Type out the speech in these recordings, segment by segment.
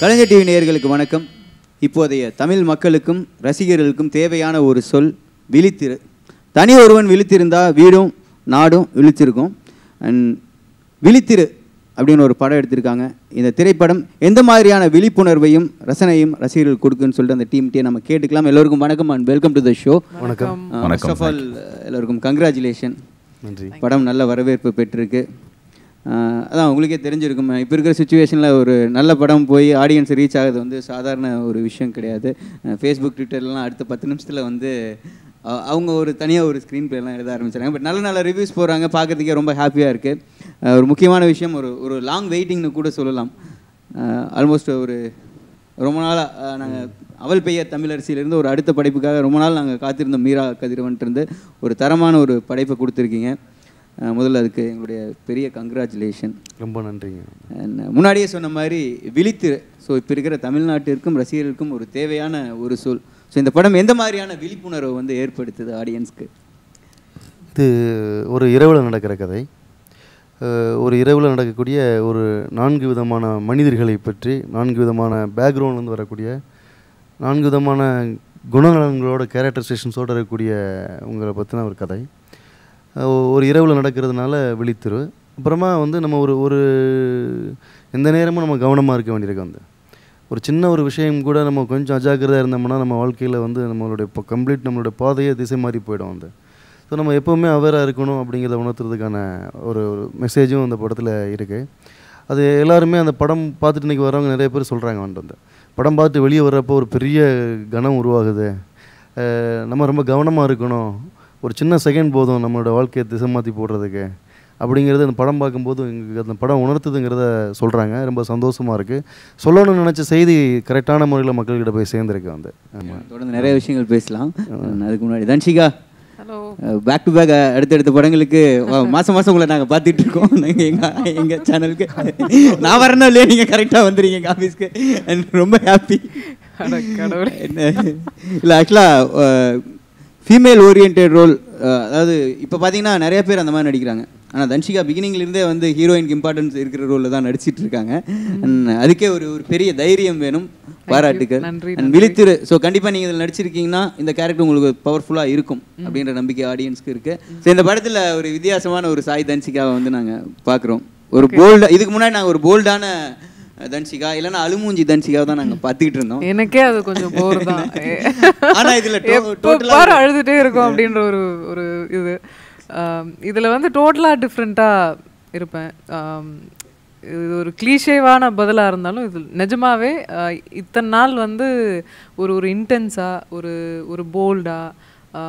கலைஞர் TV நேயர்களுக்கு வணக்கம். இப்போதைய தமிழ் மக்களுக்கும் ரசிகர்களுக்கும் தேவையான ஒரு சொல் விழித்திரு. தனி ஒருவன் விழித்திருந்தா வீடும் நாடும் விழித்திருக்கும். விழித்திரு அப்படின்னு ஒரு படம் எடுத்திருக்காங்க. இந்த திரைப்படம் எந்த மாதிரியான விழிப்புணர்வையும் ரசனையும் ரசிகர்கள் கொடுக்குன்னு சொல்லிட்டு அந்த டீம்கிட்டே நம்ம கேட்டுக்கலாம். எல்லோருக்கும் வணக்கம் and welcome to the show. வணக்கம். ஃபர்ஸ்ட் ஆஃப் ஆல் எல்லோருக்கும் கங்க்ராச்சுலேஷன். நன்றி. படம் நல்ல வரவேற்பு பெற்றிருக்கு. அதான் உங்களுக்கே தெரிஞ்சிருக்கும், இப்போ இருக்கிற சுச்சுவேஷனில் ஒரு நல்ல படம் போய் ஆடியன்ஸ் ரீச் ஆகுது வந்து சாதாரண ஒரு விஷயம் கிடையாது. ஃபேஸ்புக் ட்விட்டர்லாம் அடுத்த 10 நிமிஷத்தில் வந்து அவங்க ஒரு தனியாக ஒரு ஸ்க்ரீன் பிளேலாம் எழுத ஆரம்பிச்சிட்டாங்க. பட் நல்ல நல்ல ரிவ்யூஸ் போகிறாங்க, பார்க்குறதுக்கே ரொம்ப ஹாப்பியாக இருக்குது. ஒரு முக்கியமான விஷயம், ஒரு லாங் வெயிட்டிங்னு கூட சொல்லலாம். ஆல்மோஸ்ட் ஒரு ரொம்ப நாளாக நாங்கள் அவள் பெயர் தமிழரசியிலேருந்து ஒரு அடுத்த படைப்புக்காக ரொம்ப நாள் நாங்கள் காத்திருந்தோம். மீரா கதிரவன்ட்டு ஒரு தரமான ஒரு படைப்பை கொடுத்துருக்கீங்க. முதல்ல அதுக்கு எங்களுடைய பெரிய கங்க்ராச்சுலேஷன். ரொம்ப நன்றிங்க. முன்னாடியே சொன்ன மாதிரி விழித்திரு. ஸோ இப்போ இருக்கிற தமிழ்நாட்டிற்கும் ரசிகர்களுக்கும் ஒரு தேவையான ஒரு சொல். ஸோ இந்த படம் எந்த மாதிரியான விழிப்புணர்வை வந்து ஏற்படுத்துது ஆடியன்ஸ்க்கு? இது ஒரு இரவில் நடக்கிற கதை. ஒரு இரவில் நடக்கக்கூடிய ஒரு 4 விதமான மனிதர்களை பற்றி, 4 விதமான பேக்ரவுண்ட்லேருந்து வரக்கூடிய 4 விதமான குணநலன்களோட கேரக்டரைசேஷன்ஸோடு இருக்கக்கூடிய உங்களை பற்றின ஒரு கதை. ஒரு இரவில் நடக்கிறதுனால விழித்திரு. அப்புறமா வந்து நம்ம ஒரு எந்த நேரமும் நம்ம கவனமாக இருக்க வேண்டியிருக்கு. வந்து ஒரு சின்ன ஒரு விஷயம் கூட நம்ம கொஞ்சம் அஜாக்கிரதையாக இருந்தோம்னா நம்ம வாழ்க்கையில் வந்து நம்மளுடைய இப்போ நம்மளுடைய பாதையே திசை மாறி போயிடும். வந்து ஸோ நம்ம எப்போவுமே அவேராக இருக்கணும் அப்படிங்கிறத உணர்த்துறதுக்கான ஒரு மெசேஜும் அந்த படத்தில் இருக்குது. அது எல்லாருமே அந்த படம் பார்த்துட்டு இன்றைக்கி வரவங்க நிறைய பேர் சொல்கிறாங்க. வந்து படம் பார்த்துட்டு வெளியே வர்றப்போ ஒரு பெரிய கணம் உருவாகுது, நம்ம ரொம்ப கவனமாக இருக்கணும், ஒரு சின்ன செகண்ட் போதும் நம்மளோட வாழ்க்கையை திசை மாற்றி போடுறதுக்கு அப்படிங்கிறது அந்த படம் பார்க்கும்போது எங்களுக்கு அந்த படம் உணர்த்துதுங்கிறத சொல்கிறாங்க. ரொம்ப சந்தோஷமாக இருக்குது. சொல்லணும்னு நினச்ச செய்தி கரெக்டான முறையில் மக்கள்கிட்ட போய் சேர்ந்துருக்கு. வந்து ஆமாம், தொடர்ந்து நிறைய விஷயங்கள் பேசலாம். அதுக்கு முன்னாடி தன்ஷிகா, பேக் டு பேக் அடுத்தடுத்த படங்களுக்கு மாதம் உங்களை நாங்கள் பார்த்துட்டு இருக்கோம். எங்கள் சேனலுக்கு நான் வரணும் இல்லையா, நீங்கள் கரெக்டாக வந்துடுறீங்க எங்கள் ஆஃபீஸ்க்கு. ரொம்ப ஹாப்பி. இல்லை ஆக்சுவலாக ஃபீமேல் ஓரியன்ட் ரோல், அதாவது இப்போ பார்த்தீங்கன்னா நிறைய பேர் அந்த மாதிரி நடிக்கிறாங்க. ஆனால் தன்ஷிகா பிகினிங்லேருந்தே வந்து ஹீரோயினுக்கு இம்பார்ட்டன்ஸ் இருக்கிற ரோலில் தான் நடிச்சிட்டு இருக்காங்க. அதுக்கே ஒரு பெரிய தைரியம் வேணும். பாராட்டுக்கள். விழித்திரு. ஸோ கண்டிப்பாக நீங்கள் இதில் நடிச்சிருக்கீங்கன்னா இந்த கேரக்டர் உங்களுக்கு பவர்ஃபுல்லாக இருக்கும் அப்படின்ற நம்பிக்கை ஆடியன்ஸ்க்கு இருக்குது. ஸோ இந்த படத்தில் ஒரு வித்தியாசமான ஒரு சாய் தன்ஷிகாவை வந்து நாங்கள் பார்க்குறோம். ஒரு போல்டு, இதுக்கு முன்னாடி நாங்கள் ஒரு போல்டான தன்ஷிகா இல்லைன்னா அழுமூஞ்சி தன்ஷிகா தான் நாங்கள் பார்த்துக்கிட்டு இருந்தோம். எனக்கே அது கொஞ்சம் போர் தான். ஆனால் இதில் டோட்டலாக அழுதுகிட்டே இருக்கும் அப்படின்ற ஒரு இதில் வந்து டோட்டலாக டிஃப்ரெண்ட்டாக இருப்பேன். இது ஒரு கிளீஷேவான பதிலாக இருந்தாலும் இது நிஜமாவே இத்தனை நாள் வந்து ஒரு இன்டென்ஸாக ஒரு போல்டாக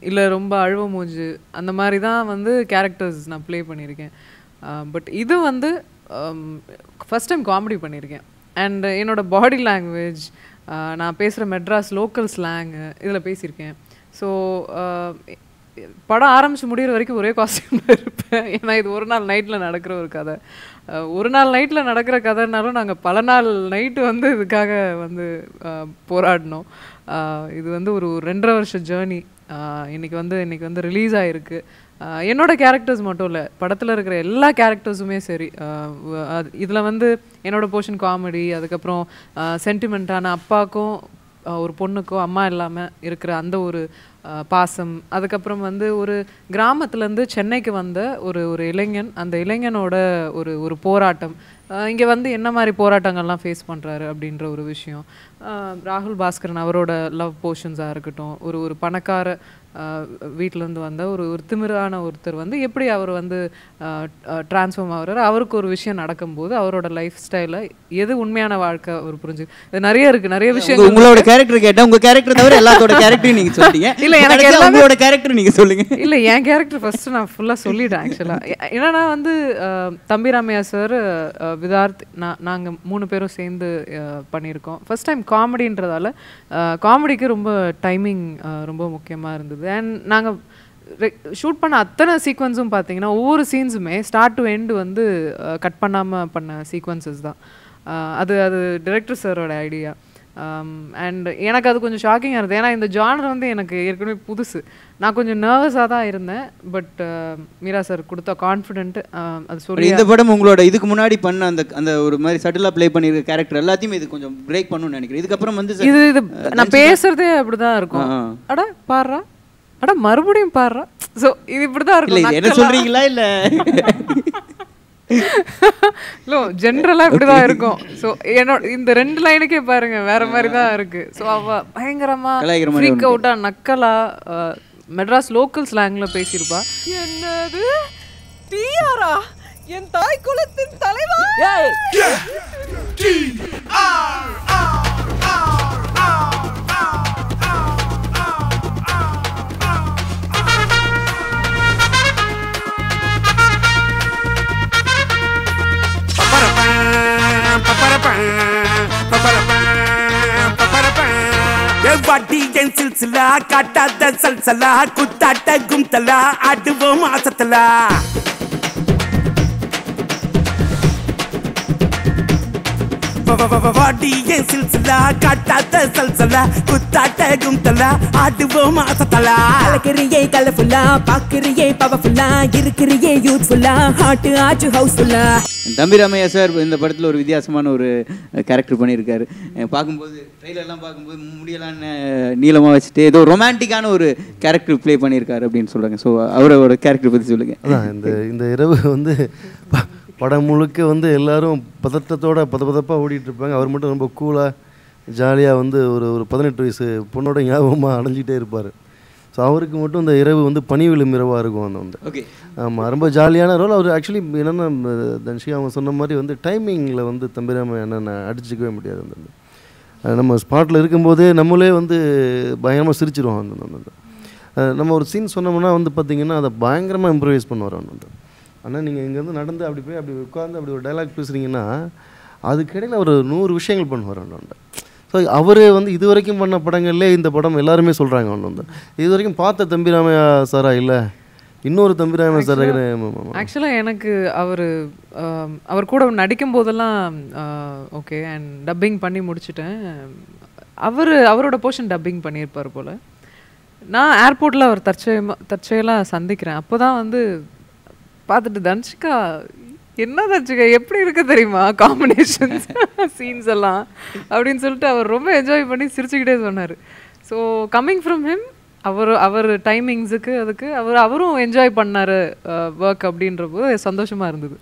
இல்லை ரொம்ப அழுவ மூஞ்சு அந்த மாதிரி தான் வந்து கேரக்டர்ஸ் நான் ப்ளே பண்ணியிருக்கேன். பட் இது வந்து ஃபஸ்ட் டைம் காமெடி பண்ணியிருக்கேன். அண்ட் என்னோடய பாடி லாங்குவேஜ், நான் பேசுகிற மெட்ராஸ் லோக்கல் ஸ்லாங்கு இதில் பேசியிருக்கேன். ஸோ படம் ஆரம்பித்து முடிகிற வரைக்கும் ஒரே காஸ்டியூமில் இருப்பேன். ஏன்னா இது ஒரு நாள் நைட்டில் நடக்கிற ஒரு கதை. ஒரு நாள் நைட்டில் நடக்கிற கதைனாலும் நாங்கள் பல நாள் நைட்டு வந்து இதுக்காக வந்து போராடினோம். இது வந்து ஒரு 2.5 வருஷ ஜேர்னி. இன்றைக்கி வந்து ரிலீஸ் ஆகிருக்கு. என்னோடய கேரக்டர்ஸ் மட்டும் இல்லை, படத்தில் இருக்கிற எல்லா கேரக்டர்ஸுமே சரி. இதில் வந்து என்னோடய போர்ஷன் காமெடி, அதுக்கப்புறம் சென்டிமெண்ட்டான அப்பாவுக்கும் ஒரு பொண்ணுக்கும் அம்மா இல்லாமல் இருக்கிற அந்த ஒரு பாசம், அதுக்கப்புறம் வந்து ஒரு கிராமத்துலேருந்து சென்னைக்கு வந்த ஒரு இளைஞன், அந்த இளைஞனோட ஒரு போராட்டம், இங்கே வந்து என்ன மாதிரி போராட்டங்கள்லாம் ஃபேஸ் பண்ணுறாரு அப்படின்ற ஒரு விஷயம். ராகுல் பாஸ்கரன் அவரோட லவ் போர்ஷன்ஸாக இருக்கட்டும், ஒரு பணக்கார வீட்டிலேருந்து வந்த ஒரு திமிரான ஒருத்தர் வந்து எப்படி அவர் வந்து டிரான்ஸ்ஃபார்ம் ஆகிறார், அவருக்கு ஒரு விஷயம் நடக்கும்போது அவரோட லைஃப் ஸ்டைலை எது உண்மையான வாழ்க்கை அவர் புரிஞ்சு, இது நிறைய இருக்குது, நிறைய விஷயங்கள். உங்களோட கேரக்டர் கேட்டால் உங்கள் கேரக்டர் தவிர எல்லாத்தோட கேரக்டரையும் நீங்கள் சொல்லிட்டீங்க. இல்லை எனக்கு உங்களோட கேரக்டர் நீங்கள் சொல்லுங்கள். இல்லை என் கேரக்டர் ஃபஸ்ட்டு நான் ஃபுல்லாக சொல்லிட்டேன். ஆக்சுவலாக என்னன்னா வந்து தம்பி ராமையா சார், விதார்த், நாங்கள் 3 பேரும் சேர்ந்து பண்ணியிருக்கோம். ஃபஸ்ட் டைம் காமெடின்றதால காமெடிக்கு ரொம்ப டைமிங் ரொம்ப முக்கியமாக இருந்தது. அண்ட் நாங்கள் ஷூட் பண்ண அத்தனை சீக்வன்ஸும் பார்த்தீங்கன்னா ஒவ்வொரு சீன்ஸுமே ஸ்டார்ட் டு எண்டு வந்து கட் பண்ணாமல் பண்ண சீக்வன்சஸ் தான். அது டைரக்டர் சாரோட ஐடியா. அண்ட் எனக்கு அது கொஞ்சம் ஷாக்கிங்காக இருந்தது. ஏன்னா இந்த ஜானர் வந்து எனக்கு ஏற்கனவே புதுசு. நான் கொஞ்சம் நர்வஸாக தான் இருந்தேன். பட் மீரா சார் கொடுத்த கான்ஃபிடென்ட் அது சொல்லி. இந்த படம் உங்களோட இதுக்கு முன்னாடி பண்ண அந்த அந்த ஒரு மாதிரி சட்டிலாக ப்ளே பண்ணியிருக்க கேரக்டர் எல்லாத்தையுமே இது கொஞ்சம் பிரேக் பண்ணணும்னு நினைக்கிறேன். இதுக்கப்புறம் வந்து இது நான் பேசுறதே அப்படிதான் இருக்கும். அட பாடுறா, அட மறுபடியும் பாடுறா. ஸோ இது இப்படிதான் இருக்கும். என்ன சொல்றீங்களா இல்ல? இல்லை, ஜென்ரலாக இப்படி தான் இருக்கும். ஸோ என்னோட இந்த 2 லைனுக்கே பாருங்க வேற மாதிரி தான் இருக்கு. ஸோ அவ பயங்கரமாக ஃப்ரீக் அவுட்டாக நக்கலாக மெட்ராஸ் லோக்கல் ஸ்லாங்கில் பேசியிருப்பா. என்னது டிஆரா, என் தாய் குலத்தின் தலைவா. வாட்டி என் சில்சிலா காட்டாத சல்சலா குத்தாட்ட கும்தலா ஆடுவோம் ஆசத்தலா. வாட்டி என் சில்சிலா காட்டாத சல்சலா குத்தாட்ட கும்தலா ஆடுவோம் ஆசத்தலா. கலக்கறியே கலர்ஃபுல்லா, பாக்குறியே பவர்ஃபுல்லா, இருக்கிறியே யூத்ஃபுல்லா, ஹார்ட் ஆச்சு ஹவுஸ்ஃபுல்லா. தம்பி ராமையா சார் இந்த படத்தில் ஒரு வித்தியாசமான ஒரு கேரக்டர் பண்ணியிருக்காரு. பார்க்கும்போது ட்ரெயிலர்லாம் பார்க்கும்போது முடியெல்லாம் நீளமாக வச்சுட்டு ஏதோ ரொமான்டிக்கான ஒரு கேரக்டர் ப்ளே பண்ணியிருக்காரு அப்படின்னு சொல்கிறாங்க. ஸோ அவரோட கேரக்டர் பற்றி சொல்லுங்கள். அதான் இந்த இரவு வந்து படம் முழுக்க வந்து எல்லாரும் பதட்டத்தோட பதப்பதாக ஓடிட்டு இருப்பாங்க. அவர் மட்டும் ரொம்ப கூலாக ஜாலியாக வந்து ஒரு 18 வயசு பொண்ணோட ஞாபகமாக அடைஞ்சிட்டே இருப்பார். ஸோ அவருக்கு மட்டும் இந்த இரவு வந்து பனிவிழும் இரவாக இருக்கும். அந்த வந்து ஓகே, ஆமாம், ரொம்ப ஜாலியான ரோல். அவர் ஆக்சுவலி என்னென்னா தன்ஷி அவங்க சொன்ன மாதிரி வந்து டைமிங்கில் வந்து தம்பிராம என்னென்ன அடிச்சிக்கவே முடியாது. அந்த நம்ம ஸ்பாட்டில் இருக்கும்போதே நம்மளே வந்து பயங்கரமாக சிரிச்சிருவோம். அந்த நம்ம ஒரு சீன் சொன்னோம்னா வந்து பார்த்திங்கன்னா அதை பயங்கரமாக இம்ப்ரவைஸ் பண்ணுவார். வந்து ஆனால் நீங்கள் இங்கேருந்து நடந்து அப்படி போய் அப்படி உட்காந்து அப்படி ஒரு டைலாக் பேசுகிறீங்கன்னா அதுக்கிடையில் ஒரு 100 விஷயங்கள் பண்ணுவார். வந்து ஸோ அவர் வந்து இது வரைக்கும் பண்ண படங்கள்லே இந்த படம் எல்லாருமே சொல்கிறாங்க. ஒன்று வந்து இது வரைக்கும் பார்த்த தம்பிராமையா சாரா இல்லை இன்னொரு தம்பிராமையா சார். ஆக்சுவலாக எனக்கு அவர் கூட நடிக்கும் போதெல்லாம் ஓகே அண்ட் டப்பிங் பண்ணி முடிச்சுட்டேன். அவரோட போர்ஷன் டப்பிங் பண்ணியிருப்பார் போல். நான் ஏர்போர்ட்டில் அவர் தற்செயலாக சந்திக்கிறேன். அப்போ தான் வந்து பார்த்துட்டு தன்ஷிகா என்ன தன்ஷிகா எப்படி இருக்கு தெரியுமா காம்பினேஷன்ஸ் சீன்ஸ் எல்லாம் அப்படின்னு சொல்லிட்டு அவர் ரொம்ப என்ஜாய் பண்ணி சிரிச்சுக்கிட்டே சொன்னார். ஸோ கம்மிங் ஃப்ரம் ஹிம் அவர் டைமிங்ஸுக்கு அதுக்கு அவரும் என்ஜாய் பண்ணார் ஒர்க் அப்படின்ற போது சந்தோஷமாக இருந்தது.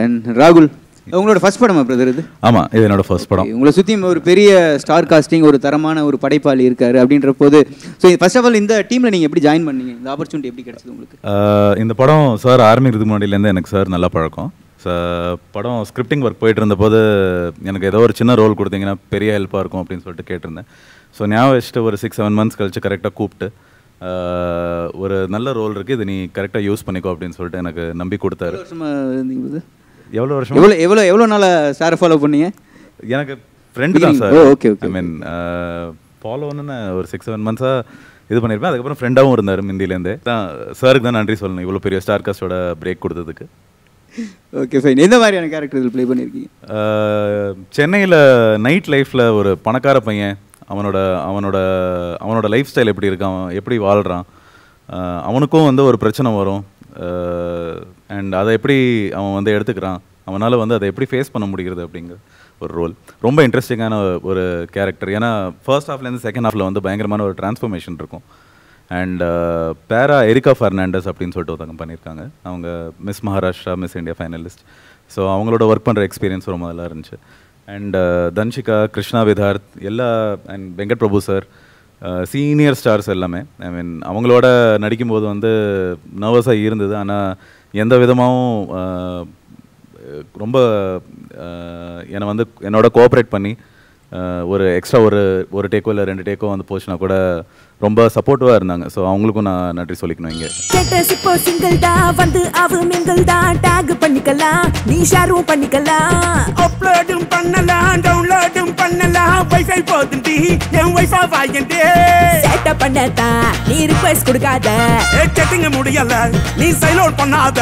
அண்ட் ராகுல், உங்களோட ஃபர்ஸ்ட் படமா பிரதர் இது? ஆமாம், இது என்னோட ஃபர்ஸ்ட் படம். உங்களை சுற்றி ஒரு பெரிய ஸ்டார் காஸ்டிங், ஒரு தரமான ஒரு படைப்பாளி இருக்காரு அப்படின்ற போது ஸோ ஃபர்ஸ்ட் ஆஃப் ஆல் இந்த டீமில் நீங்கள் எப்படி ஜாயின் பண்ணீங்க? இந்த ஆப்பர்ச்சுனிட்டி எப்படி கிடைச்சது உங்களுக்கு? இந்த படம் சார் ஆரம்பிக்கிறதுக்கு முன்னாடியிலேருந்து எனக்கு சார் நல்லா பழக்கம். படம் ஸ்கிரிப்டிங் ஒர்க் போயிட்டு இருந்தபோது எனக்கு ஏதோ ஒரு சின்ன ரோல் கொடுத்தீங்கன்னா பெரிய ஹெல்ப்பாக இருக்கும் அப்படின்னு சொல்லிட்டு கேட்டிருந்தேன். ஸோ ஞாபகம் வச்சுட்டு ஒரு 6-7 months கழிச்சு கரெக்டாக கூப்பிட்டு ஒரு நல்ல ரோல் இருக்குது, இது நீ கரெக்டாக யூஸ் பண்ணிக்கோ அப்படின்னு சொல்லிட்டு எனக்கு நம்பி கொடுத்தாரு. எவ்வளோ வருஷம் எவ்வளோ நாளாக சாரை ஃபாலோ பண்ணீங்க? எனக்கு ஃப்ரெண்டு தான் sir. Okay okay. I mean follow ஒன்று ஒரு 6-7 months இது பண்ணியிருப்பேன். அதுக்கப்புறம் ஃப்ரெண்டாகவும் இருந்தார் ஹிந்திலேருந்தே. தான் சாருக்கு தான் நன்றி சொல்லணும் இவ்வளோ பெரிய ஸ்டார் காஸ்டோட பிரேக் கொடுத்ததுக்கு. Okay fine. எந்த மாதிரியான கேரக்டர் இதில் ப்ளே பண்ணியிருக்கீங்க? சென்னையில் நைட் லைஃப்பில் ஒரு பணக்கார பையன், அவனோட லைஃப் ஸ்டைல் எப்படி இருக்கான், அவன் எப்படி வாழ்கிறான், அவனுக்கும் வந்து ஒரு பிரச்சனை வரும் அண்ட் அதை எப்படி அவன் வந்து எடுத்துக்கிறான், அவனால் வந்து அதை எப்படி ஃபேஸ் பண்ண முடிகிறது அப்படிங்கிற ஒரு ரோல். ரொம்ப இன்ட்ரெஸ்டிங்கான ஒரு கேரக்டர். ஏன்னா ஃபர்ஸ்ட் ஹாஃப்லேருந்து செகண்ட் ஹாஃபில் வந்து பயங்கரமான ஒரு டிரான்ஸ்ஃபர்மேஷன் இருக்கும். அண்ட் பேரா எரிகா ஃபெர்னாண்டஸ் அப்படின்னு சொல்லிட்டு ஒருத்தவங்க பண்ணியிருக்காங்க. அவங்க miss Maharashtra, miss India finalist. So அவங்களோட ஒர்க் பண்ணுற எக்ஸ்பீரியன்ஸ் ரொம்ப நல்லா இருந்துச்சு. And Dhanshika, Krishna Vidharth and Venkat Prabhu sir, senior stars எல்லாமே. ஐ மீன் அவங்களோட நடிக்கும்போது வந்து நர்வஸாக இருந்தது. ஆனால் எந்த விதமாகவும் ரொம்ப என்னை வந்து என்னோட கோஆப்ரேட் பண்ணி ஒரு எக்ஸ்ட்ரா ஒரு டேக்கோ இல்லை 2 டேக்கோ வந்து போச்சுன்னா கூட ரொம்ப சப்போர்ட்டிவாக இருந்தாங்க. ஸோ அவங்களுக்கும் நான் நன்றி சொல்லிக்கணும். இங்கே ஸ்டேட்டஸ் இப்போ சிங்கிள் தான் வந்து அவ மிங்கிள் தான் டாக் பண்ணிக்கலாம் நீ ஷேரும் பண்ணிக்கலாம் அப்லோடும் பண்ணலாம் டவுன்லோடும் பண்ணலாம் வைஃபை போதுண்டி என் வைஃபை வாங்கிட்டே செட்டப் பண்ணதா நீ ரிக்வெஸ்ட் கொடுக்காத செட்டிங் முடியல நீ சைலோட் பண்ணாத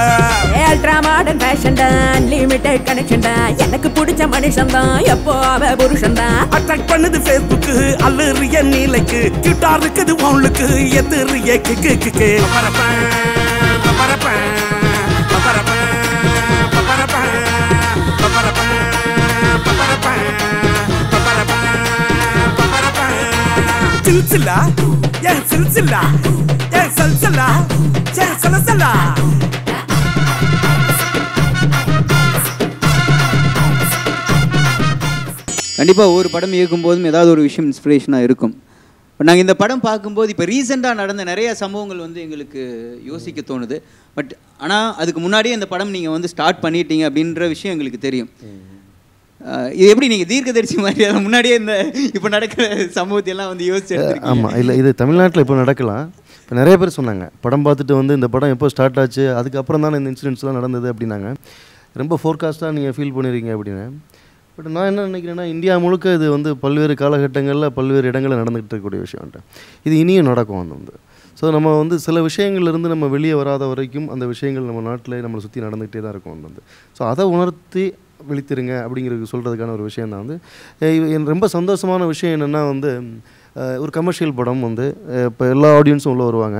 அல்ட்ரா மாடர்ன் ஃபேஷன் தான் அன்லிமிட்டெட் கனெக்ஷன் தான் எனக்கு பிடிச்ச மனுஷன் தான் எப்போ அவ புருஷன் தான் அட்ராக்ட் பண்ணுது ஃபேஸ்புக் அல்லறிய நீலைக்கு கியூட்டா இருக்குது உங்களுக்கு எதிரிய கிக்கு கிக்கு பரப்பேன் பரப்பேன் பரப்பேன் பரப்பேன் சில்சிலா ஏன் சில்சிலா ஏன் சல்சலா ஏன் சலசலா கண்டிப்பாக ஒவ்வொரு படம் இயக்கும் போதும் ஏதாவது ஒரு விஷயம் இன்ஸ்பிரேஷனாக இருக்கும். இப்போ நாங்கள் இந்த படம் பார்க்கும்போது இப்போ ரீசெண்டாக நடந்த நிறைய சம்பவங்கள் வந்து எங்களுக்கு யோசிக்க தோணுது. பட் ஆனால் அதுக்கு முன்னாடியே இந்த படம் நீங்கள் வந்து ஸ்டார்ட் பண்ணிட்டீங்க அப்படின்ற விஷயம் எங்களுக்கு தெரியும். இது எப்படி நீங்கள் தீர்க்கதரிசி மாதிரி அதை முன்னாடியே இந்த இப்போ நடக்கிற சம்பவத்தையெல்லாம் வந்து யோசிச்சு? ஆமாம், இல்லை இது தமிழ்நாட்டில் இப்போ நடக்கலாம். இப்போ நிறைய பேர் சொன்னாங்க படம் பார்த்துட்டு வந்து இந்த படம் எப்போ ஸ்டார்ட் ஆச்சு, அதுக்கப்புறம் தானே இந்த இன்சிடென்ட்ஸ்லாம் நடந்தது அப்படின்னாங்க. ரொம்ப ஃபோர்காஸ்ட்டாக நீங்கள் ஃபீல் பண்ணியிருக்கீங்க அப்படின்னு. பட் நான் என்ன நினைக்கிறேன்னா, இந்தியா முழுக்க இது வந்து பல்வேறு காலகட்டங்களில் பல்வேறு இடங்களில் நடந்துகிட்டு இருக்கக்கூடிய விஷயம்ட்ட இது இனியும் நடக்கும். வந்து ஸோ நம்ம வந்து சில விஷயங்கள்லேருந்து நம்ம வெளியே வராத வரைக்கும் அந்த விஷயங்கள் நம்ம நாட்டில் நம்மளை சுற்றி நடந்துகிட்டே தான் இருக்கும். வந்து ஸோ அதை உணர்த்தி விழித்திருங்க அப்படிங்கிறது சொல்கிறதுக்கான ஒரு விஷயம் தான். வந்து எனக்கு ரொம்ப சந்தோஷமான விஷயம் என்னென்னா, வந்து ஒரு கமர்ஷியல் படம் வந்து இப்போ எல்லா ஆடியன்ஸும் உள்ளே வருவாங்க.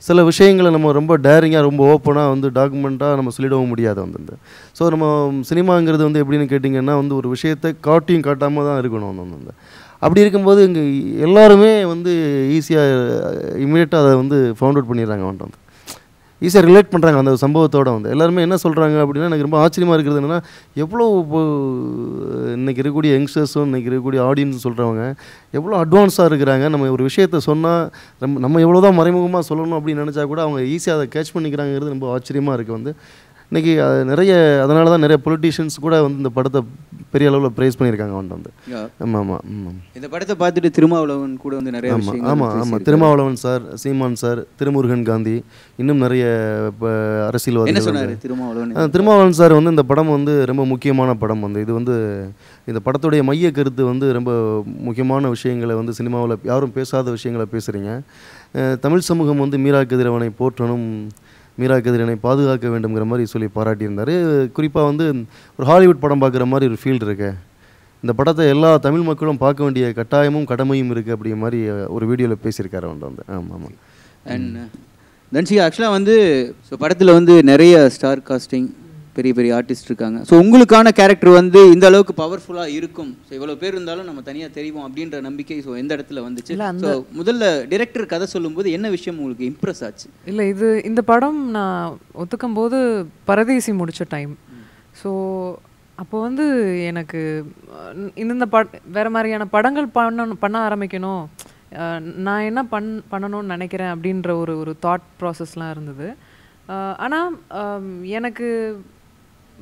சில விஷயங்களை நம்ம ரொம்ப டேரிங்காக ரொம்ப ஓப்பனாக வந்து டாக்குமெண்ட்டாக நம்ம சொல்லிடவும் முடியாது. வந்து ஸோ நம்ம சினிமாங்கிறது வந்து எப்படின்னு கேட்டிங்கன்னா, வந்து ஒரு விஷயத்தை காட்டியும் காட்டாமல் தான் இருக்கணும். வந்து அப்படி இருக்கும்போது இங்கே எல்லாருமே வந்து ஈஸியாக இமீடியட்டாக அதை வந்து ஃபவுண்ட் அவுட் பண்ணிடுறாங்க. வந்து ஈஸியாக ரிலேட் பண்ணுறாங்க அந்த சம்பவத்தோடு. வந்து எல்லாருமே என்ன சொல்கிறாங்க அப்படின்னா, எனக்கு ரொம்ப ஆச்சரியமாக இருக்கிறது என்னென்னா, எவ்வளோ இன்றைக்கி இருக்கக்கூடிய யங்ஸ்டர்ஸும் இன்றைக்கி இருக்கக்கூடிய ஆடியன்ஸும் சொல்கிறவங்க எவ்வளோ அட்வான்ஸாக இருக்கிறாங்க. நம்ம ஒரு விஷயத்த சொன்னால் நம்ம எவ்வளோ தான் மறைமுகமாக சொல்லணும் அப்படின்னு நினச்சா கூட அவங்க ஈஸியாக அதை கேட்ச் பண்ணிக்கிறாங்கிறது ரொம்ப ஆச்சரியமாக இருக்குது. வந்து இன்றைக்கி நிறைய அதனால தான் நிறைய பொலிட்டீஷியன்ஸ் கூட வந்து இந்த படத்தை பெரிய அளவில் ப்ரைஸ் பண்ணியிருக்காங்க. வந்து ஆமாம் ஆமாம் இந்த படத்தை பார்த்துட்டு திருமாவளவன் கூட வந்து நிறைய ஆமாம் திருமாவளவன் சார், சீமான் சார், திருமுருகன் காந்தி, இன்னும் நிறைய அரசியல்வாதிகள். திருமாவளவன் சார் வந்து இந்த படம் வந்து ரொம்ப முக்கியமான படம். வந்து இது வந்து இந்த படத்துடைய மைய கருத்து வந்து ரொம்ப முக்கியமான விஷயங்களை வந்து சினிமாவில் யாரும் பேசாத விஷயங்களை பேசுகிறீங்க. தமிழ் சமூகம் வந்து மீரா கதிரவனை போற்றணும், மீரா கதிரவனை பாதுகாக்க வேண்டுங்கிற மாதிரி சொல்லி பாராட்டியிருந்தார். குறிப்பாக வந்து ஒரு ஹாலிவுட் படம் பார்க்குற மாதிரி ஒரு ஃபீல்டு இருக்கு. இந்த படத்தை எல்லா தமிழ் மக்களும் பார்க்க வேண்டிய கட்டாயமும் கடமையும் இருக்குது அப்படிங்கிற மாதிரி ஒரு வீடியோவில் பேசியிருக்காரு. வந்து ஆமாம் ஆமாம். அண்ட் தன்ஷிகா, ஆக்சுவலாக வந்து ஸோ படத்தில் வந்து நிறைய ஸ்டார் காஸ்டிங் பெரிய பெரிய ஆர்டிஸ்ட் இருக்காங்க. ஸோ உங்களுக்கான கேரக்டர் வந்து இந்த அளவுக்கு பவர்ஃபுல்லாக இருக்கும், ஸோ இவ்வளோ பேர் இருந்தாலும் நம்ம தனியாக தெரியும் அப்படின்ற நம்பிக்கை ஸோ எந்த இடத்துல வந்துச்சு? ஸோ முதல்ல டிரெக்டர் கதை சொல்லும்போது என்ன விஷயம் உங்களுக்கு இம்ப்ரெஸ் ஆச்சு? இல்லை, இந்த படம் நான் ஒத்துக்கும் போது பரதேசி முடித்த டைம். ஸோ அப்போ வந்து எனக்கு இந்த வேறு மாதிரியான படங்கள் பண்ண ஆரம்பிக்கணும், நான் என்ன பண்ணணும்னு நினைக்கிறேன் அப்படின்ற ஒரு தாட் ப்ராசஸ்லாம் இருந்தது. ஆனால் எனக்கு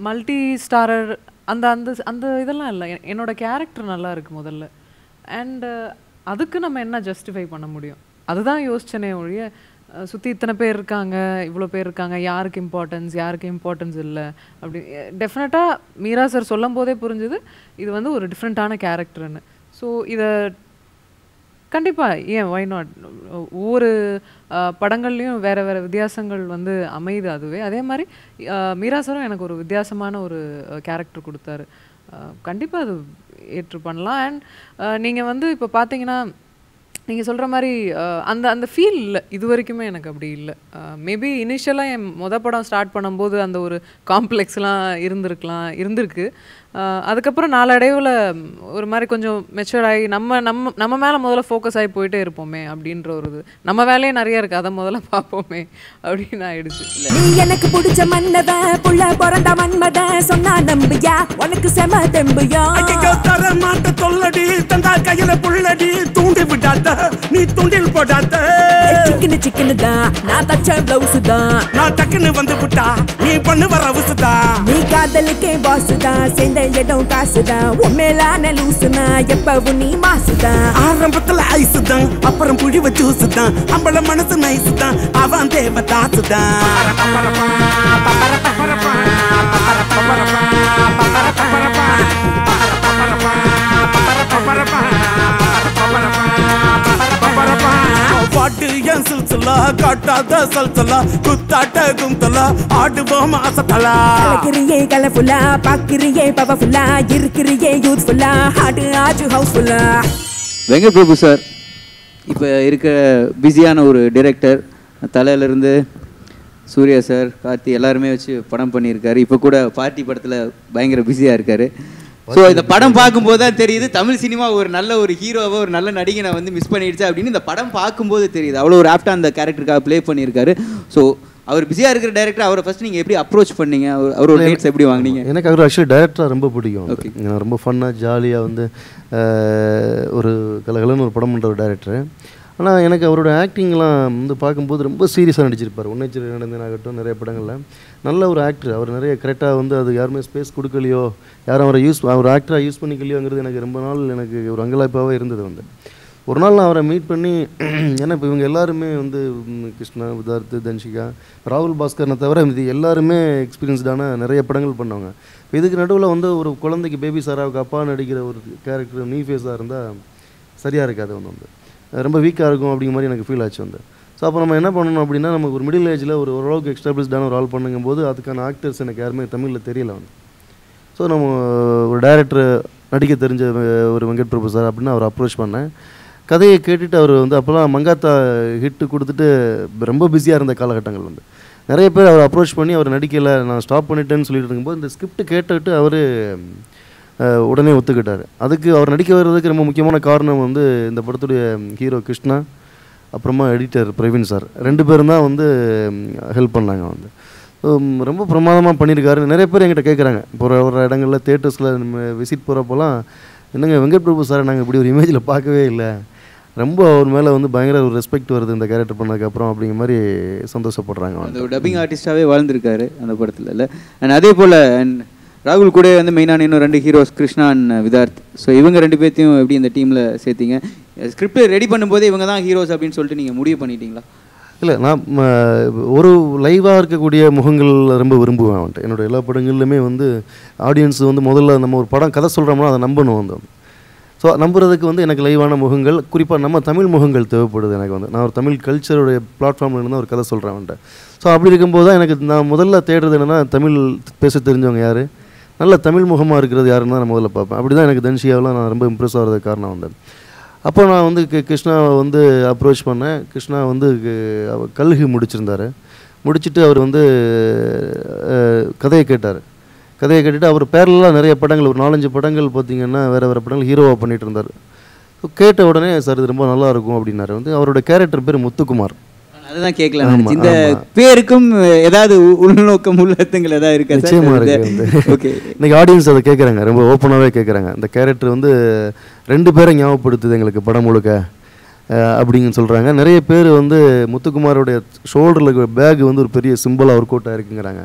மல்டி ஸ்டாரர் அந்த அந்த அந்த இதெல்லாம் இல்லை. என்னோட கேரக்டர் நல்லா இருக்குது முதல்ல. அண்டு அதுக்கு நம்ம என்ன ஜஸ்டிஃபை பண்ண முடியும் அதுதான் யோசிச்சனே ஒழிய, சுற்றி இத்தனை பேர் இருக்காங்க, இவ்வளோ பேர் இருக்காங்க, யாருக்கு இம்பார்ட்டன்ஸ் இல்லை அப்படி. டெஃபினட்டாக மீரா சார் சொல்லும் போதே புரிஞ்சுது இது வந்து ஒரு டிஃப்ரெண்ட்டான கேரக்டர்னு. ஸோ இதை கண்டிப்பாக ஏன் ஒய் நாட், ஒவ்வொரு படங்கள்லேயும் வேறு வேறு வித்தியாசங்கள் வந்து அமையுது. அதுவே அதே மாதிரி மீரா சாரும் எனக்கு ஒரு வித்தியாசமான ஒரு கேரக்டர் கொடுத்தாரு. கண்டிப்பாக அது ஏற்று பண்ணலாம். அண்ட் நீங்கள் வந்து இப்போ பார்த்தீங்கன்னா நீங்கள் சொல்கிற மாதிரி அந்த அந்த ஃபீல் இல்லை, இது வரைக்குமே எனக்கு அப்படி இல்லை. மேபி இனிஷியலாக என் படம் ஸ்டார்ட் பண்ணும்போது அந்த ஒரு காம்ப்ளெக்ஸ்லாம் இருந்திருக்கு. அதுக்கப்புறம் நாளடைவில் ஒரு மாதிரி கொஞ்சம் மெச்சூர் ஆகி நம்ம மேலே முதல்ல ஃபோக்கஸ் ஆகி போயிட்டே இருப்போமே அப்படின்ற ஒரு இது, நம்ம வேலையே நிறைய இருக்குது, அதை முதல்ல பார்ப்போமே அப்படின்னு ஆயிடுச்சு. நீ எனக்கு பிடிச்ச மன்னவ புள்ள பிறந்த மன்மத சொன்னா நம்பியா உனக்கு செம தெம்பியா தர மாட்ட சொல்லடி தந்தா கையில புள்ளடி தூண்டி விடாத நீ துண்டில் போடாத சிக்கினி சிக்கன் தான் நான் தச்ச பிளவுஸ் தான் நான் டக்குன்னு வந்து விட்டா நீ பண்ணு வர உசுதான் நீ காதலுக்கே பாஸ் தான் சேர்ந்த இடம் காசு தான் உண்மையிலான லூசுனா எப்பவும் நீ மாசு தான் ஆரம்பத்துல ஐஸ் தான் அப்புறம் புழி வச்சு உசுதான் அம்பள மனசு நைஸ் தான் அவன் தேவதாசு தான் பாட்டு என் சில்சிலா காட்டாத சல்சலா குத்தாட்ட கும்தலா ஆடுவோம் அசத்தலா கலக்கிறியே கலர்ஃபுல்லா பாக்கிறியே பவர்ஃபுல்லா இருக்கிறியே யூத்ஃபுல்லா ஹார்ட் ஆஜு ஹவுஸ்ஃபுல்லா. வெங்கட் பிரபு சார் இப்போ இருக்க பிஸியான ஒரு டைரக்டர். தலையிலேருந்து சூர்யா சார், கார்த்தி எல்லாருமே வச்சு படம் பண்ணியிருக்காரு. இப்போ கூட பார்ட்டி படத்தில் பயங்கர பிஸியாக இருக்கார். ஸோ இந்த படம் பார்க்கும்போது தான் தெரியுது தமிழ் சினிமா ஒரு நல்ல ஒரு ஹீரோவை, ஒரு நல்ல நடிகனை வந்து மிஸ் பண்ணிடுச்சு அப்படின்னு இந்த படம் பார்க்கும்போது தெரியுது. அவ்வளோ ஒரு ஆப்டாக அந்த கேரக்டருக்காக ப்ளே பண்ணியிருக்காரு. ஸோ அவர் பிஸியாக இருக்கிற டைரக்டர், அவரை ஃபஸ்ட் நீங்கள் எப்படி அப்ரோச் பண்ணீங்க, அவரோட டேட்ஸ் எப்படி வாங்கினீங்க? எனக்கு அவர் ஆக்சுவலி டைரக்டராக ரொம்ப பிடிக்கும். ரொம்ப ஃபன்னாக ஜாலியாக வந்து ஒரு கலகலன்னு ஒரு படம் பண்ணுற ஒரு டைரக்டர். ஆனால் எனக்கு அவரோட ஆக்டிங்லாம் வந்து பார்க்கும்போது ரொம்ப சீரியஸாக நடிச்சிருப்பார். உன்னைச்சரி நடந்தனாகட்டும், நிறைய படங்களில் நல்ல ஒரு ஆக்டர். அவர் நிறைய கரெக்டாக வந்து அது யாருமே ஸ்பேஸ் கொடுக்கலையோ, யாரும் அவரை அவர் ஆக்டராக யூஸ் பண்ணிக்கலையோங்கிறது எனக்கு ரொம்ப நாள் எனக்கு ஒரு அங்கலாய்ப்பாகவே இருந்தது. வந்து ஒரு நாள் நான் அவரை மீட் பண்ணி, ஏன்னா இப்போ இவங்க எல்லாருமே வந்து கிருஷ்ணா, விதார்த், தன்ஷிகா, ராகுல் பாஸ்கர்னை தவிர இது எல்லாருமே எக்ஸ்பீரியன்ஸ்டான நிறைய படங்கள் பண்ணவங்க. இப்போ இதுக்கு நடுவில் வந்து ஒரு குழந்தைக்கு பேபி சாராவுக்கு அப்பா நடிக்கிற ஒரு கேரக்டர் நீ ஃபேஸாக இருந்தால் சரியாக இருக்காது. வந்து ரொம்ப வீக்காக இருக்கும் அப்படிங்கிற மாதிரி எனக்கு ஃபீல் ஆச்சு. வந்து ஸோ அப்போ நம்ம என்ன பண்ணணும் அப்படின்னா, நமக்கு ஒரு மிடில் ஏஜில் ஓரளவுக்கு எக்ஸ்டாப்ளிஷ்டான ஒரு ஆள் பண்ணுங்கும்போது அதுக்கான ஆக்டர்ஸ் எனக்கு யாருமே தமிழில் தெரியல. வந்து ஸோ நம்ம ஒரு டைரக்டர் நடிக்க தெரிஞ்ச ஒரு வெங்கட் பிரபு சார் அப்படின்னு அவர் அப்ரோச் பண்ணேன். கதையை கேட்டுட்டு அவர் வந்து அப்போல்லாம் மங்காத்தா ஹிட்டு கொடுத்துட்டு ரொம்ப பிஸியாக இருந்த காலகட்டங்கள். வந்து நிறைய பேர் அவர் அப்ரோச் பண்ணி அவர் நடிக்கலை, நான் ஸ்டாப் பண்ணிட்டேன்னு சொல்லிட்டு இருக்கும்போது இந்த ஸ்கிரிப்ட் கேட்டுட்டு அவர் உடனே ஒத்துக்கிட்டார். அதுக்கு அவர் நடிக்க வர்றதுக்கு ரொம்ப முக்கியமான காரணம் வந்து இந்த படத்துடைய ஹீரோ கிருஷ்ணா, அப்புறமா எடிட்டர் பிரவீன் சார், 2 பேரும் தான் வந்து ஹெல்ப் பண்ணாங்க. வந்து ரொம்ப பிரமாதமாக பண்ணியிருக்காரு. நிறைய பேர் என்கிட்ட கேட்குறாங்க, இப்போ ஒரு இடங்களில் தேட்டர்ஸில் நம்ம விசிட் போகிறப்போலாம், என்னங்க வெங்கட் பிரபு சாரை நாங்கள் இப்படி ஒரு இமேஜில் பார்க்கவே இல்லை, ரொம்ப அவர் மேலே வந்து பயங்கர ஒரு ரெஸ்பெக்ட் வருது இந்த கேரக்டர் பண்ணதுக்கப்புறம் அப்படிங்கிற மாதிரி சந்தோஷப்படுறாங்க. அந்த ஒரு டப்பிங் ஆர்டிஸ்டாகவே வாழ்ந்துருக்காரு அந்த படத்தில் இல்லை. அண்ட் அதே போல் ராகுல் கூட வந்து மெயினான இன்னும் 2 heroes, Krishna and Vidharth. So இவங்க 2 பேர்த்தையும் எப்படி இந்த டீமில் சேர்த்தீங்க? ஸ்கிரிப்ட் ரெடி பண்ணும்போது இவங்க தான் ஹீரோஸ் அப்படின்னு சொல்லிட்டு நீங்கள் முடிவு பண்ணிட்டீங்களா? இல்லை, நான் ஒரு லைவாக இருக்கக்கூடிய முகங்கள் ரொம்ப விரும்புவேன். வந்துட்டு என்னோடய எல்லா படங்கள்லையுமே வந்து ஆடியன்ஸ் வந்து முதல்ல நம்ம ஒரு படம் கதை சொல்கிறோம்னா அதை நம்பணும். வந்து ஸோ நம்புறதுக்கு வந்து எனக்கு லைவான முகங்கள், குறிப்பாக நம்ம தமிழ் முகங்கள் தேவைப்படுது. எனக்கு வந்து நான் ஒரு தமிழ் கல்ச்சருடைய பிளாட்ஃபார்மில் இருந்தால் ஒரு கதை சொல்கிறேன். வந்துட்டு ஸோ அப்படி இருக்கும்போது தான் எனக்கு நான் முதல்ல தேடுறது என்னென்னா, தமிழ் பேச தெரிஞ்சவங்க யார், நல்ல தமிழ் முகமாக இருக்கிறது யாருன்னு தான் நான் முதல்ல பார்ப்பேன். அப்படி தான் எனக்கு தன்ஷியாவெலாம் நான் ரொம்ப இம்ப்ரெஸ் ஆகிறதுக்கு காரணம். வந்து அப்போ நான் வந்து கிருஷ்ணாவை வந்து அப்ரோச் பண்ணேன். கிருஷ்ணா வந்து கல்கி முடிச்சிருந்தார். முடிச்சுட்டு அவர் வந்து கதையை கேட்டார். கதையை கேட்டுட்டு அவர் பேரலாக நிறைய படங்கள், ஒரு 4-5 படங்கள் பார்த்திங்கன்னா வேறு வேறு படங்கள் ஹீரோவாக பண்ணிகிட்டு இருந்தார். கேட்ட உடனே சார் இது ரொம்ப நல்லாயிருக்கும் அப்படின்னாரு. வந்து அவரோட கேரக்டர் பேர் முத்துக்குமார். அதுதான் கேட்கலாம். இந்த பேருக்கும் ஏதாவது உள்நோக்கம் உள்ளத்துங்கள் ஏதாவது இருக்கா? நிச்சயமாக இருக்குது. ஓகே, இன்னைக்கு ஆடியன்ஸ் அதை கேட்குறாங்க, ரொம்ப ஓப்பனாகவே கேட்குறாங்க. இந்த கேரக்டர் வந்து 2 பேரை ஞாபகப்படுத்துது எங்களுக்கு படம் முழுக்க அப்படின்னு சொல்கிறாங்க. நிறைய பேர் வந்து முத்துக்குமாரோடைய ஷோல்டரில் பேக் வந்து ஒரு பெரிய சிம்பிளாக ஒர்க் அவுட் ஆகிருக்குங்கிறாங்க.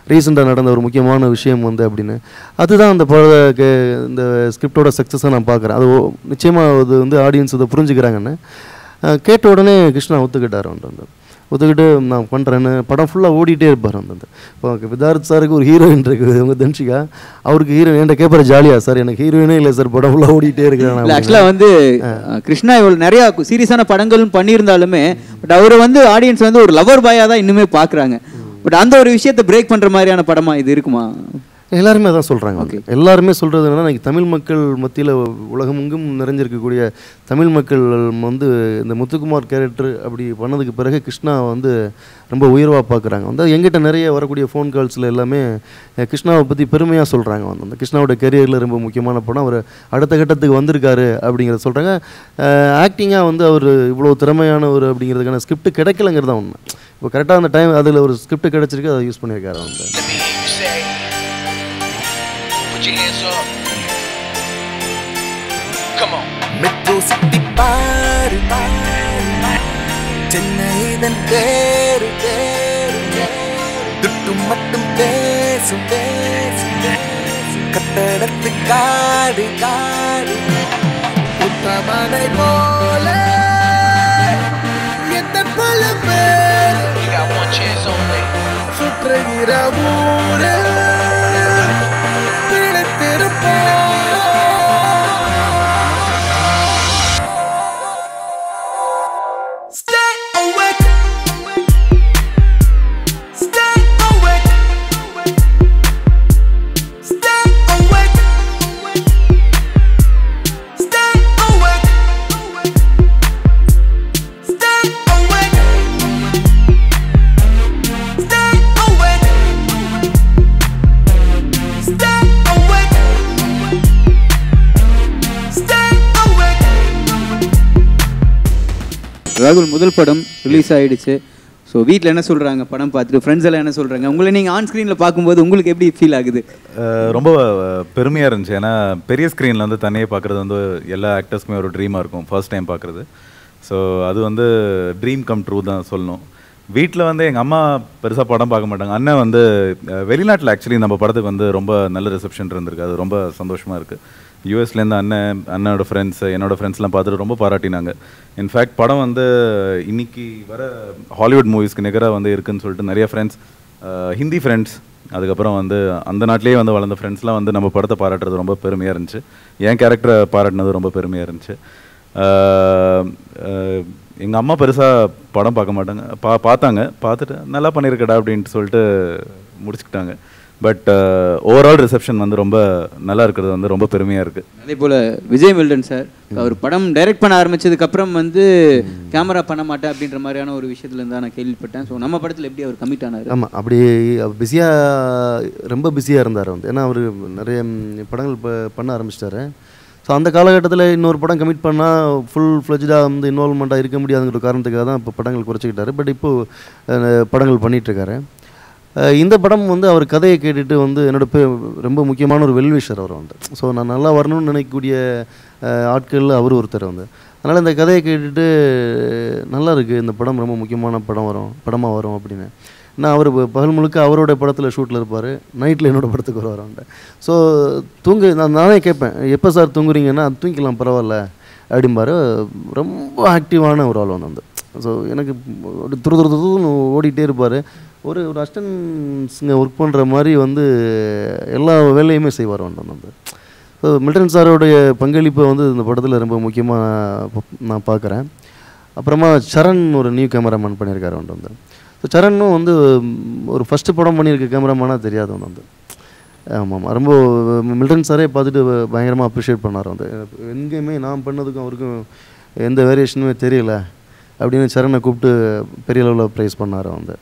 ரீசெண்டாக நடந்த ஒரு முக்கியமான விஷயம் வந்து அப்படின்னு. அதுதான் அந்த இந்த ஸ்கிரிப்டோட சக்ஸஸாக நான் பார்க்குறேன். அது நிச்சயமாக அது வந்து ஆடியன்ஸ் அதை புரிஞ்சுக்கிறாங்கன்னு கேட்ட உடனே கிருஷ்ணா ஒத்துக்கிட்டார். வந்து ஒத்துக்கிட்டு நான் பண்ணுறேன்னு படம் ஃபுல்லாக ஓடிட்டே இருப்பார். வந்து இப்போ விதார்த் சாருக்கு ஒரு ஹீரோயின் இருக்குது, அவங்க தன்ஷிகா, அவருக்கு ஹீரோயின் என்கிட்ட கேட்பாரு ஜாலியாக, சார் எனக்கு ஹீரோயினே இல்லை சார், படம் ஃபுல்லாக ஓடிட்டே இருக்கிறேன். ஆக்சுவலாக வந்து கிருஷ்ணா இவ்வளோ நிறையா சீரியஸான படங்களும் பண்ணியிருந்தாலுமே பட் அவரை வந்து ஆடியன்ஸ் வந்து ஒரு லவர் பாயாக தான் இன்னுமே பார்க்குறாங்க. பட் அந்த ஒரு விஷயத்தை பிரேக் பண்ணுற மாதிரியான படமா இது இருக்குமா? எல்லாருமே அதான் சொல்கிறாங்க. ஓகே, எல்லாருமே சொல்கிறது என்னென்னா, இன்றைக்கி தமிழ் மக்கள் மத்தியில் உலகமெங்கும் நிறைஞ்சிருக்கக்கூடிய தமிழ் மக்கள் வந்து இந்த முத்துக்குமார் கேரக்டர் அப்படி பண்ணதுக்கு பிறகு கிருஷ்ணா வந்து ரொம்ப உயர்வாக பார்க்குறாங்க. வந்து எங்கிட்ட நிறைய வரக்கூடிய ஃபோன் கால்ஸில் எல்லாமே கிருஷ்ணாவை பற்றி பெருமையாக சொல்கிறாங்க. வந்து அந்த கிருஷ்ணாவோட கெரியரில் ரொம்ப முக்கியமான படம், அவர் அடுத்த கட்டத்துக்கு வந்திருக்காரு அப்படிங்கிறத சொல்கிறாங்க. ஆக்டிங்காக வந்து அவர் இவ்வளோ திறமையானவர் அப்படிங்கிறதுக்கான ஸ்கிரிப்ட் கிடைக்கலங்கிறது தான் உண்மை. இப்போ கரெக்டாக அந்த டைம் அதில் ஒரு ஸ்கிரிப்ட் கிடச்சிருக்கு, அதை யூஸ் பண்ணியிருக்காரு. வந்து Put your hands up. Come on. Metro city பாரு, சென்னை என் பேரு துட்டு மட்டும் பேசும் கட்டடத்து காடு உத்தமனை போல எந்த பல பேர் சுற்றுகிற ஊரே ராகுல் முதல் படம் ரிலீஸ் ஆகிடுச்சு. ஸோ வீட்டில் என்ன சொல்கிறாங்க, படம் பார்த்துட்டு ஃப்ரெண்ட்ஸ் எல்லாம் என்ன சொல்கிறாங்க, உங்களை நீங்கள் ஆன் ஸ்க்ரீனில் பார்க்கும்போது உங்களுக்கு எப்படி ஃபீல் ஆகுது? ரொம்ப பெருமையாக இருந்துச்சு. ஏன்னா பெரிய ஸ்க்ரீனில் வந்து தனியாக பார்க்குறது வந்து எல்லா ஆக்டர்ஸ்க்குமே ஒரு ட்ரீமாக இருக்கும், ஃபர்ஸ்ட் டைம் பார்க்குறது. ஸோ அது வந்து ட்ரீம் கம் ட்ரூ தான் சொல்லணும். வீட்டில் வந்து எங்கள் அம்மா பெருசாக படம் பார்க்க மாட்டாங்க. அண்ணன் வந்து வெளிநாட்டில் ஆக்சுவலி நம்ம படத்துக்கு வந்து ரொம்ப நல்ல ரிசப்ஷன் இருந்திருக்கு. அது ரொம்ப சந்தோஷமாக இருக்குது. யூஎஸ்லேருந்து அண்ணனோட ஃப்ரெண்ட்ஸ், என்னோடய ஃப்ரெண்ட்ஸ்லாம் பார்த்துட்டு ரொம்ப பாராட்டினாங்க. இன்ஃபேக்ட் படம் வந்து இன்னைக்கு வர ஹாலிவுட் மூவிஸ்க்கு நிகராக வந்து இருக்குதுன்னு சொல்லிட்டு நிறைய ஃப்ரெண்ட்ஸ், ஹிந்தி ஃப்ரெண்ட்ஸ், அதுக்கப்புறம் வந்து அந்த நாட்டிலேயே வந்து வளர்ந்த ஃப்ரெண்ட்ஸ்லாம் வந்து நம்ம படத்தை பாராட்டுறது ரொம்ப பெருமையாக இருந்துச்சு. என் கேரக்டரை பாராட்டினது ரொம்ப பெருமையாக இருந்துச்சு. எங்கள் அம்மா பெருசாக படம் பார்க்க மாட்டாங்க, பார்த்தாங்க, பார்த்துட்டு நல்லா பண்ணியிருக்கடா அப்படின்ட்டு சொல்லிட்டு முடிச்சுக்கிட்டாங்க. பட் ஓவரால் ரிசப்ஷன் வந்து ரொம்ப நல்லா இருக்கிறது வந்து ரொம்ப பெருமையாக இருக்குது. அதே போல் விஜய் மில்டன் சார் அவர் படம் டைரக்ட் பண்ண ஆரம்பித்ததுக்கப்புறம் வந்து கேமரா பண்ண மாட்டேன் அப்படின்ற மாதிரியான ஒரு விஷயத்துலேருந்து தான் நான் கேள்விப்பட்டேன். ஸோ நம்ம படத்தில் எப்படி அவர் கமிட் ஆனார்? ஆமாம், அப்படி ரொம்ப பிஸியாக இருந்தார் வந்து. ஏன்னா அவர் நிறைய படங்கள் பண்ண ஆரம்பிச்சிட்டாரு. ஸோ அந்த காலகட்டத்தில் இன்னொரு படம் கமிட் பண்ணால் ஃபுல் ஃப்ளெஜ்டாக வந்து இன்வால்மெண்ட்டாக இருக்க முடியாதுங்கிற காரணத்துக்காக தான் இப்போ படங்கள் குறைச்சிக்கிட்டாரு. பட் இப்போது படங்கள் பண்ணிகிட்ருக்காரு. இந்த படம் வந்து அவர் கதையை கேட்டுட்டு வந்து ரொம்ப முக்கியமான ஒரு வெல்விஷர் அவர் வந்து. ஸோ நான் நல்லா வரணும்னு நினைக்கக்கூடிய ஆட்களில் அவர் ஒருத்தர் வந்து. அதனால் இந்த கதையை கேட்டுட்டு நல்லா இருக்குது, இந்த படம் ரொம்ப முக்கியமான படமாக வரும் அப்படின்னு. நான் அவர் பகல் முழுக்க அவரோட படத்தில் ஷூட்டில் இருப்பார், நைட்டில் என்னோடய படத்துக்கு வருவார். ஸோ நானே கேட்பேன், எப்போ சார் தூங்குறீங்கன்னா தூங்கிக்கலாம் பரவாயில்ல அப்படிம்பாரு. ரொம்ப ஆக்டிவான ஒரு ஆள் வந்து. ஸோ எனக்கு துருதுன்னு ஓடிட்டே இருப்பார். ஒரு அசிஸ்டன்ஸுங்க ஒர்க் பண்ணுற மாதிரி வந்து எல்லா வேலையுமே செய்வார் வந்து. ஸோ மில்டன் சாரோடைய பங்களிப்பை வந்து இந்த படத்தில் ரொம்ப முக்கியமாக நான் பார்க்குறேன். அப்புறமா சரண் ஒரு நியூ கேமராமேன் பண்ணியிருக்காரு வந்து. ஸோ சரணும் வந்து ஒரு ஃபஸ்ட்டு படம் பண்ணியிருக்க கேமராமேனாக தெரியாது வந்து. ஆமாம், ரொம்ப மில்டன் சாரே பார்த்துட்டு பயங்கரமாக அப்ரிஷியேட் பண்ணார் வந்து. எங்கேயுமே நான் பண்ணதுக்கும் அவருக்கும் எந்த வேரியேஷனுமே தெரியல அப்படின்னு சரணை கூப்பிட்டு பெரிய லெவலில் ப்ரைஸ் பண்ணார் வந்து.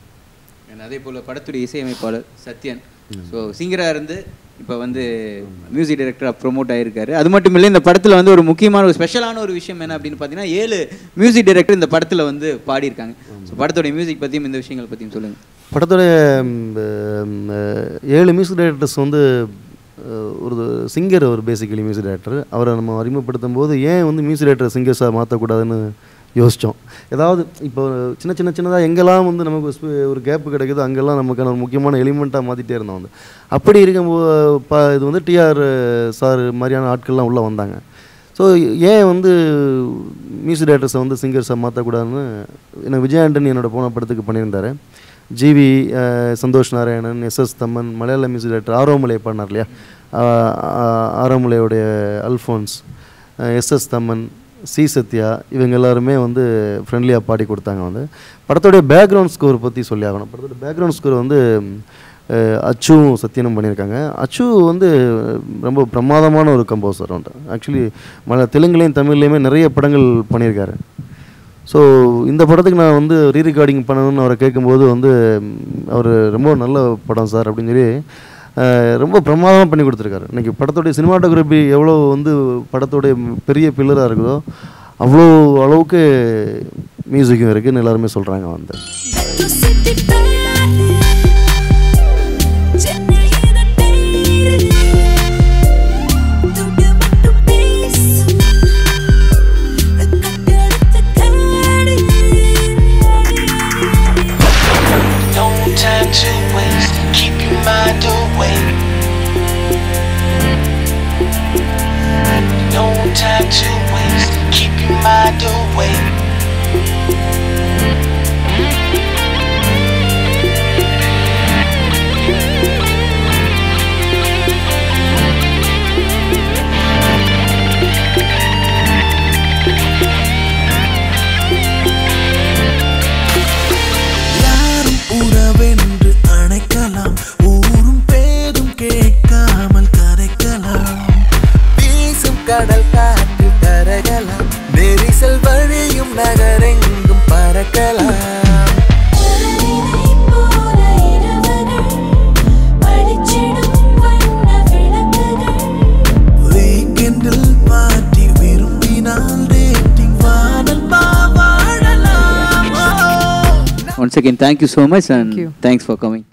அதே போல் படத்துடைய இசையமைப்பாளர் சத்யன், ஸோ சிங்கராக இருந்து இப்போ வந்து மியூசிக் டைரக்டராக ப்ரொமோட் ஆகியிருக்காரு. அது மட்டும் இல்லை, இந்த படத்தில் வந்து ஒரு முக்கியமான ஒரு ஸ்பெஷலான ஒரு விஷயம் என்ன அப்படின்னு பார்த்தீங்கன்னா 7 மியூசிக் டைரக்டர் இந்த படத்தில் வந்து பாடியிருக்காங்க. ஸோ படத்துடைய மியூசிக் பற்றியும் இந்த விஷயங்கள் பற்றியும் சொல்லுங்கள். படத்துடைய 7 மியூசிக் டைரக்டர்ஸ் வந்து ஒரு சிங்கர், ஒரு பேசிக்கலி மியூசிக் டைரக்டர். அவரை நம்ம அறிமுகப்படுத்தும் போது ஏன் வந்து மியூசிக் டைரக்டர் சிங்கர்ஸாக மாற்றக்கூடாதுன்னு யோசித்தோம். ஏதாவது இப்போ சின்னதாக எங்கெல்லாம் வந்து நமக்கு ஒரு கேப்பு கிடைக்குதோ அங்கெல்லாம் நமக்கான ஒரு முக்கியமான எலிமெண்ட்டாக மாற்றிட்டே இருந்தோம் வந்து. அப்படி இருக்கும்போது இது வந்து டிஆர் சார் மாதிரியான ஆட்கள்லாம் உள்ளே வந்தாங்க. ஸோ ஏன் வந்து மியூசிக் டைரக்டர்ஸை வந்து சிங்கர்ஸை மாற்றக்கூடாதுன்னு எனக்கு விஜய் ஆண்டனி என்னோடய போன படத்துக்கு பண்ணியிருந்தார். ஜிவி, சந்தோஷ் நாராயணன், எஸ்எஸ் தம்மன், மலையாள மியூசிக் டைரக்டர் ஆரோமலை பாடினார் இல்லையா, ஆரோமலையோடைய அல்ஃபோன்ஸ், எஸ்எஸ் தம்மன், சி சத்யா, இவங்க எல்லாருமே வந்து ஃப்ரெண்ட்லியாக பாடி கொடுத்தாங்க வந்து. படத்தோடைய பேக்ரவுண்ட் ஸ்கோர் பற்றி சொல்லி ஆகணும். படத்தோட பேக்ரவுண்ட் ஸ்கோர் வந்து அச்சுவும் சத்யனும் பண்ணியிருக்காங்க. அச்சு வந்து ரொம்ப பிரமாதமான ஒரு கம்போசர் வந்து. ஆக்சுவலி தெலுங்குலேயும் தமிழ்லேயுமே நிறைய படங்கள் பண்ணியிருக்காரு. ஸோ இந்த படத்துக்கு நான் வந்து ரீரெக்கார்டிங் பண்ணணும்னு அவரை கேட்கும்போது வந்து அவர் ரொம்ப நல்ல படம் சார் அப்படின்னு சொல்லி ரொம்ப பிரமாதமாக பண்ணி கொடுத்துருக்காரு. இன்றைக்கி படத்தோடைய சினிமாட்டோகிராஃபி எவ்வளோ வந்து படத்தோடைய பெரிய பில்லராக இருக்குதோ அவ்வளோ அளவுக்கு மியூசிக்கும் இருக்குதுன்னு எல்லாருமே சொல்கிறாங்க வந்து. once again thank you so much and thanks for coming.